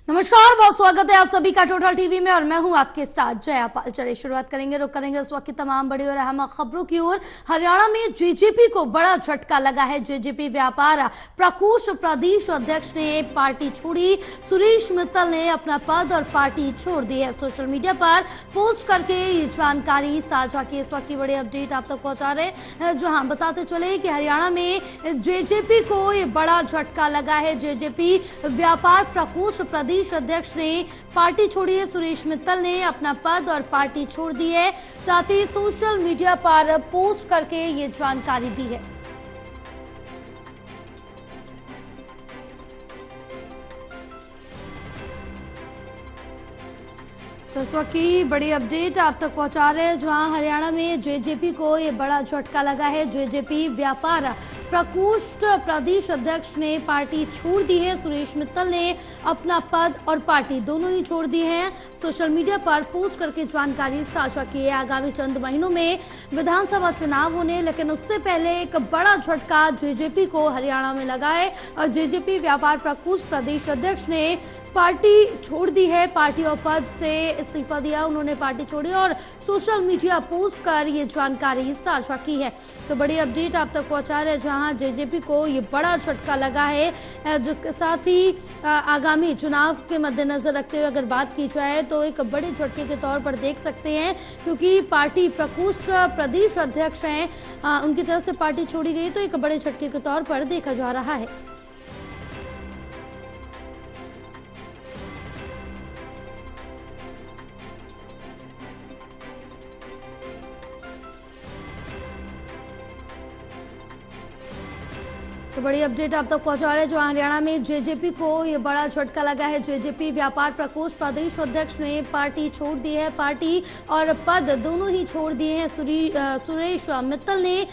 नमस्कार, बहुत स्वागत है आप सभी का टोटल टीवी में और मैं हूं आपके साथ जया पाल। चलिए शुरुआत करेंगे इस वक्त की तमाम बड़ी और अहम खबरों की ओर। हरियाणा में जेजेपी को बड़ा झटका लगा है। जेजेपी व्यापार प्रकोष्ठ प्रदेश अध्यक्ष ने पार्टी छोड़ी। सुरेश मित्तल ने अपना पद और पार्टी छोड़ दी है। सोशल मीडिया पर पोस्ट करके ये जानकारी साझा की। इस वक्त की बड़ी अपडेट आप तक पहुंचा रहे जो हम बताते चले कि हरियाणा में जेजेपी को ये बड़ा झटका लगा है। जेजेपी व्यापार प्रकोष्ठ प्रदेश अध्यक्ष ने पार्टी छोड़ी है। सुरेश मित्तल ने अपना पद और पार्टी छोड़ दी है। साथ ही सोशल मीडिया पर पोस्ट करके ये जानकारी दी है। तो इस वक्त की बड़ी अपडेट आप तक पहुंचा रहे हैं जहां हरियाणा में जेजेपी को ये बड़ा झटका लगा है। जेजेपी व्यापार प्रकोष्ठ प्रदेश अध्यक्ष ने पार्टी छोड़ दी है। सुरेश मित्तल ने अपना पद और पार्टी दोनों ही छोड़ दी है। सोशल मीडिया पर पोस्ट करके जानकारी साझा की है। आगामी चंद महीनों में विधानसभा चुनाव होने, लेकिन उससे पहले एक बड़ा झटका जेजेपी को हरियाणा में लगा है और जेजेपी व्यापार प्रकोष्ठ प्रदेश अध्यक्ष ने पार्टी छोड़ दी है। पार्टी और पद से इस्तीफा दिया। उन्होंने पार्टी छोड़ी और सोशल मीडिया पोस्ट कर ये जानकारी साझा की है। तो बड़ी अपडेट आप तक पहुंचा रहे हैं जहां जेजेपी को ये बड़ा झटका लगा है, जिसके साथ ही आगामी चुनाव के मद्देनजर रखते हुए अगर बात की जाए तो एक बड़े झटके के तौर पर देख सकते हैं, क्योंकि पार्टी प्रकोष्ठ प्रदेश अध्यक्ष हैं, उनकी तरफ से पार्टी छोड़ी गई तो एक बड़े झटके के तौर पर देखा जा रहा है। तो बड़ी अपडेट आप तक पहुंचा रहे हैं जो हरियाणा में जेजेपी को ये बड़ा झटका लगा है। जेजेपी व्यापार प्रकोष्ठ प्रदेश अध्यक्ष ने पार्टी छोड़ दी है। पार्टी और पद दोनों ही छोड़ दिए हैं। सुरेश मित्तल ने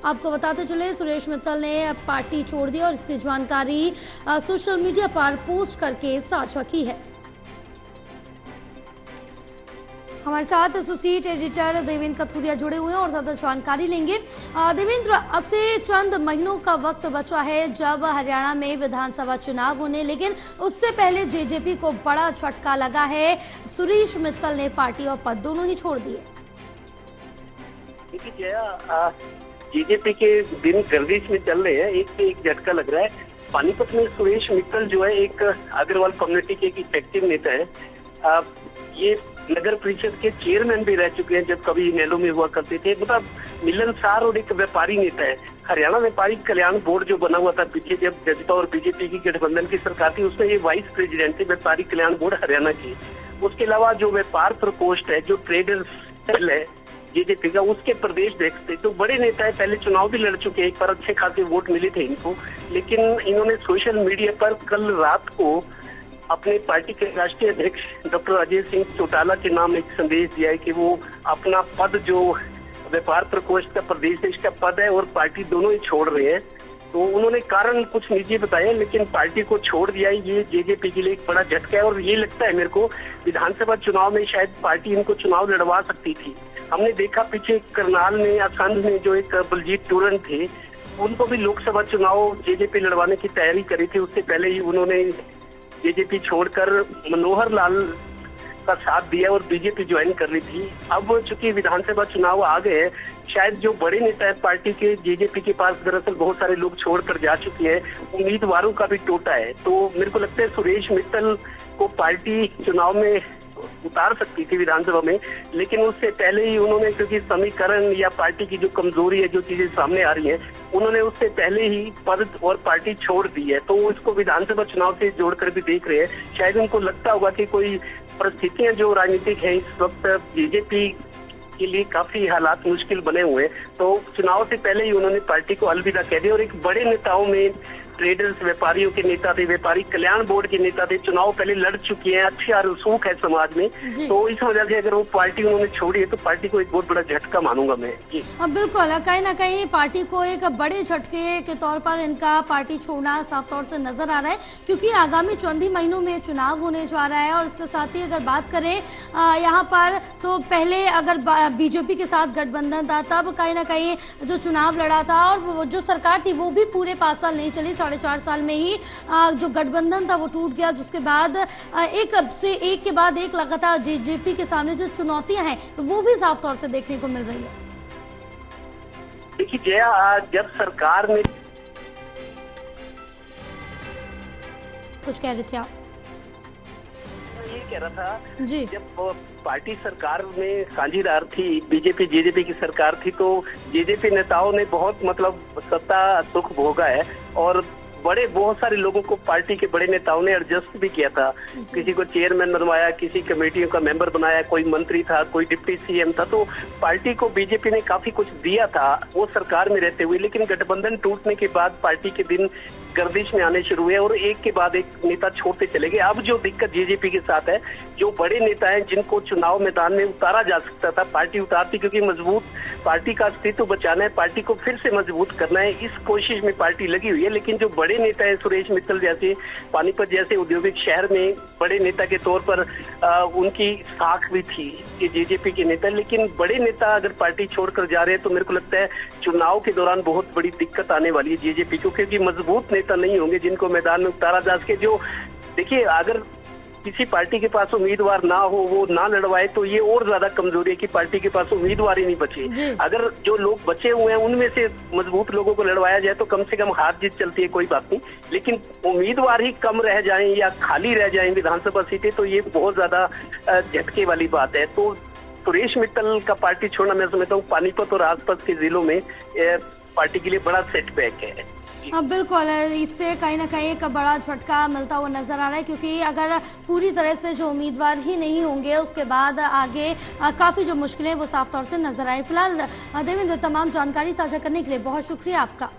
आपको बताते चले सुरेश मित्तल ने पार्टी छोड़ दी और इसकी जानकारी सोशल मीडिया पर पोस्ट करके साझा की है। हमारे साथ एसोसिएट एडिटर देवेंद्र कथुरिया जुड़े हुए हैं और ज्यादा जानकारी लेंगे। देवेंद्र, अब से चंद महीनों का वक्त बचा है जब हरियाणा में विधानसभा चुनाव होने, लेकिन उससे पहले जेजेपी को बड़ा झटका लगा है। सुरेश मित्तल ने पार्टी और पद दोनों ही छोड़ दिए। देखिए जया, जेजेपी के दिन गर्दिश में चल रहे हैं। एक से एक झटका लग रहा है। पानीपत में सुरेश मित्तल जो है एक अग्रवाल कम्युनिटी के एक इफेक्टिव नेता है। ये नगर परिषद के चेयरमैन भी रह चुके हैं जब कभी इनेलो में हुआ करते थे। मतलब मिलनसार और एक व्यापारी नेता है। हरियाणा व्यापारी कल्याण बोर्ड जो बना हुआ था पीछे जब जजपा और बीजेपी की गठबंधन की सरकार थी, उसमें ये वाइस प्रेसिडेंट थे व्यापारी कल्याण बोर्ड हरियाणा की। उसके अलावा जो व्यापार प्रकोष्ठ है, जो ट्रेडर्स सेल है जेजेपी का, उसके प्रदेश देखते तो बड़े नेता है। पहले चुनाव भी लड़ चुके हैं, एक बार अच्छे खासे वोट मिले थे इनको, लेकिन इन्होंने सोशल मीडिया पर कल रात को अपने पार्टी के राष्ट्रीय अध्यक्ष डॉक्टर अजय सिंह चौटाला के नाम एक संदेश दिया है कि वो अपना पद, जो व्यापार प्रकोष्ठ का प्रदेश का पद है और पार्टी दोनों ही छोड़ रहे हैं। तो उन्होंने कारण कुछ निजी बताया, लेकिन पार्टी को छोड़ दिया है। ये जेजेपी के लिए एक बड़ा झटका है और ये लगता है मेरे को विधानसभा चुनाव में शायद पार्टी इनको चुनाव लड़वा सकती थी। हमने देखा पीछे करनाल में या संध में जो एक बलजीत टूरन थे, उनको भी लोकसभा चुनाव जेजेपी लड़वाने की तैयारी करी थी। उससे पहले ही उन्होंने जेजेपी छोड़कर मनोहर लाल का साथ दिया और बीजेपी ज्वाइन कर रही थी। अब चूंकि विधानसभा चुनाव आ गए हैं, शायद जो बड़े नेता है पार्टी के जेजेपी के पास दरअसल बहुत सारे लोग छोड़कर जा चुके हैं, उम्मीदवारों का भी टोटा है। तो मेरे को लगता है सुरेश मित्तल को पार्टी चुनाव में उतार सकती थी विधानसभा में, लेकिन उससे पहले ही उन्होंने, क्योंकि समीकरण या पार्टी की जो कमजोरी है, जो चीजें सामने आ रही हैं, उन्होंने उससे पहले ही पद और पार्टी छोड़ दी है। तो इसको विधानसभा चुनाव से जोड़कर भी देख रहे हैं। शायद उनको लगता होगा कि कोई परिस्थितियां जो राजनीतिक है इस वक्त जेजेपी के लिए काफी हालात मुश्किल बने हुए हैं, तो चुनाव से पहले ही उन्होंने पार्टी को अलविदा कह दिया। और एक बड़े नेताओं में ट्रेडर्स, व्यापारियों के नेता थे, व्यापारी कल्याण बोर्ड के नेता थे, चुनाव पहले लड़ चुके हैं, अच्छा रसूख है समाज में। तो इस वजह से अगर वो पार्टी उन्होंने छोड़ी है तो पार्टी को एक बहुत बड़ा झटका मानूंगा मैं। बिल्कुल, कहीं ना कहीं पार्टी को एक बड़े झटके के तौर पर इनका पार्टी छोड़ना साफ तौर से नजर आ रहा है, क्योंकि आगामी चंद ही महीनों में चुनाव होने जा रहा है। और इसके साथ ही अगर बात करें यहाँ पर, तो पहले अगर बीजेपी के साथ गठबंधन था, तब कहीं ना कहीं जो चुनाव लड़ा था और जो सरकार थी वो भी पूरे 5 साल नहीं चली। 4.5 साल में ही जो गठबंधन था वो टूट गया, जिसके बाद एक के बाद एक लगातार जेजेपी के सामने जो चुनौतियां हैं वो भी साफ तौर से देखने को मिल रही है। देखिए जया, जब सरकार में कुछ कह रहे थे आप? ये कह रहा था जी, जब पार्टी सरकार में साझीदार थी, बीजेपी जेजेपी की सरकार थी, तो जेजेपी नेताओं ने बहुत सत्ता सुख भोगा है और बहुत सारे लोगों को पार्टी के बड़े नेताओं ने एडजस्ट भी किया था। किसी को चेयरमैन बनवाया, किसी कमेटियों का मेंबर बनाया, कोई मंत्री था, कोई डिप्टी सीएम था। तो पार्टी को बीजेपी ने काफी कुछ दिया था वो सरकार में रहते हुए, लेकिन गठबंधन टूटने के बाद पार्टी के दिन गर्दिश में आने शुरू हुए और एक के बाद एक नेता छोड़ते चले गए। अब जो दिक्कत जेजेपी के साथ है, जो बड़े नेता हैं जिनको चुनाव मैदान में उतारा जा सकता था, पार्टी उतारती, क्योंकि मजबूत पार्टी का अस्तित्व बचाना है, पार्टी को फिर से मजबूत करना है, इस कोशिश में पार्टी लगी हुई है। लेकिन जो बड़े नेता है, सुरेश मित्तल जैसे, पानीपत जैसे औद्योगिक शहर में बड़े नेता के तौर पर उनकी साख भी थी कि जेजेपी के नेता, लेकिन बड़े नेता अगर पार्टी छोड़कर जा रहे हैं तो मेरे को लगता है चुनाव के दौरान बहुत बड़ी दिक्कत आने वाली है जेजेपी को, क्योंकि मजबूत नेता नहीं होंगे जिनको मैदान में उतारा जा सके। जो देखिए, अगर किसी पार्टी के पास उम्मीदवार ना हो, वो ना लड़वाए, तो ये और ज्यादा कमजोरी है कि पार्टी के पास उम्मीदवार ही नहीं बचे। अगर जो लोग बचे हुए हैं उनमें से मजबूत लोगों को लड़वाया जाए तो कम से कम हार जीत चलती है, कोई बात नहीं। लेकिन उम्मीदवार ही कम रह जाएं या खाली रह जाएं विधानसभा सीटें, तो ये बहुत ज्यादा झटके वाली बात है। तो सुरेश मित्तल का पार्टी छोड़ना, मैं समझता हूँ पानीपत और आसपास के जिलों में पार्टी के लिए बड़ा सेटबैक है। अब बिल्कुल, इससे कहीं ना कहीं एक बड़ा झटका मिलता हुआ नजर आ रहा है, क्योंकि अगर पूरी तरह से जो उम्मीदवार ही नहीं होंगे उसके बाद आगे काफी जो मुश्किलें वो साफ तौर से नजर आए। फिलहाल देवेंद्र, तमाम जानकारी साझा करने के लिए बहुत शुक्रिया आपका।